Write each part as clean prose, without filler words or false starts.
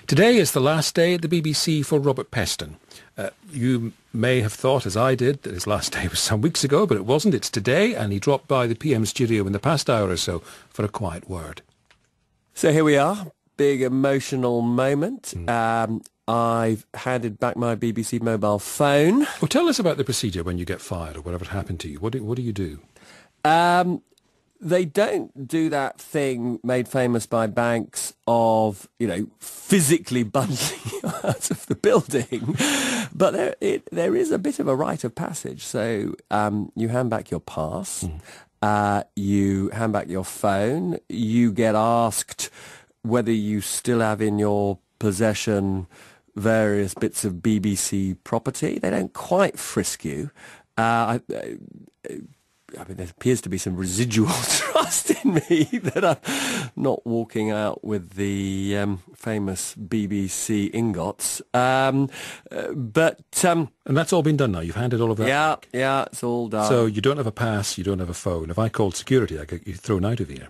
Today is the last day at the BBC for Robert Peston. You may have thought, as I did, that his last day was some weeks ago, but it wasn't. It's today, and he dropped by the PM studio in the past hour or so for a quiet word. So here we are, big emotional moment. I've handed back my BBC mobile phone. Well, tell us about the procedure when you get fired or whatever happened to you. What do you do? They don't do that thing made famous by banks of, physically bundling you out of the building. But there is a bit of a rite of passage. So you hand back your pass, you hand back your phone, you get asked whether you still have in your possession various bits of BBC property. They don't quite frisk you. There appears to be some residual trust in me that I'm not walking out with the famous BBC ingots. And that's all been done now? You've handed all of that back? Yeah, it's all done. So you don't have a pass, you don't have a phone. If I called security, I could get you thrown out of here.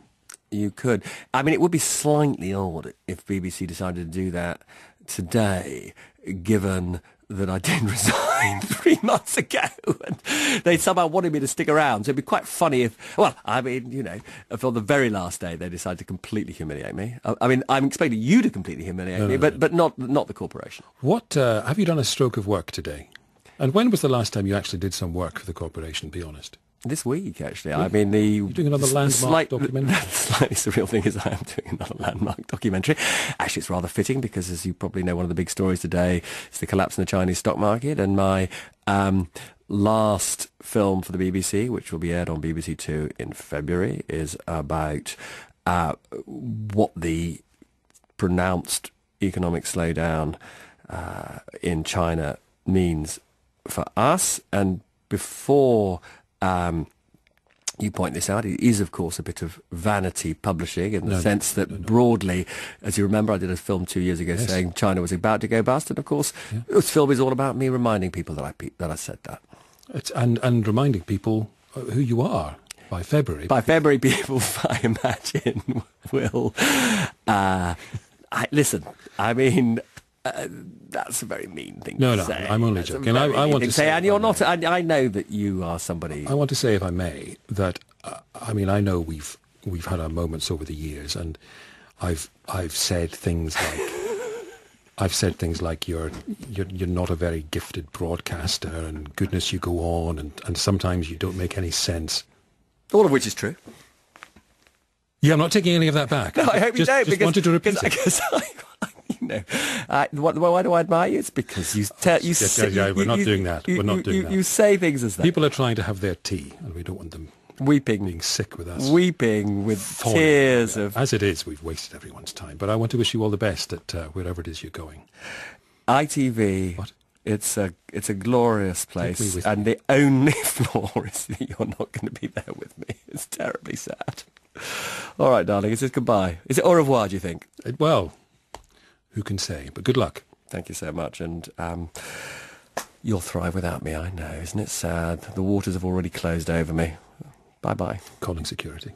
You could. It would be slightly odd if BBC decided to do that today, given that I did resign 3 months ago, and they somehow wanted me to stick around. So it'd be quite funny if, for the very last day they decided to completely humiliate me. I'm expecting you to completely humiliate me, but not the corporation. What have you done a stroke of work today? And when was the last time you actually did some work for the corporation, be honest? This week, actually. Really? You're doing another landmark documentary? The slightly surreal thing is I am doing another landmark documentary. Actually, it's rather fitting because, as you probably know, one of the big stories today is the collapse in the Chinese stock market. And my last film for the BBC, which will be aired on BBC Two in February, is about what the pronounced economic slowdown in China means for us. And before you point this out, it is, of course, a bit of vanity publishing in the sense that broadly, as you remember, I did a film 2 years ago saying China was about to go bust, and of course, this film is all about me reminding people that I said that. And reminding people who you are by February. By February, people, I imagine, will listen. That's a very mean thing to say. No, I'm only joking. I want to say, and you're not. I know that you are somebody. I want to say, if I may, that I know we've had our moments over the years, and I've said things like you're not a very gifted broadcaster, and goodness, you go on, and sometimes you don't make any sense. All of which is true. Yeah, I'm not taking any of that back. No, I hope you don't. Just wanted to repeat it. Why do I admire you? It's because you we're not doing that. We're not doing that. You say things as that. People are trying to have their tea, and we don't want them being sick with us. Weeping with tears of... As it is, we've wasted everyone's time. But I want to wish you all the best at wherever it is you're going. ITV... What? It's a glorious place, and the only flaw is that you're not going to be there with me. It's terribly sad. All right, darling, is this goodbye? Is it au revoir, do you think? Well, who can say? But good luck. Thank you so much, and you'll thrive without me, I know. Isn't it sad? The waters have already closed over me. Bye-bye. Calling security.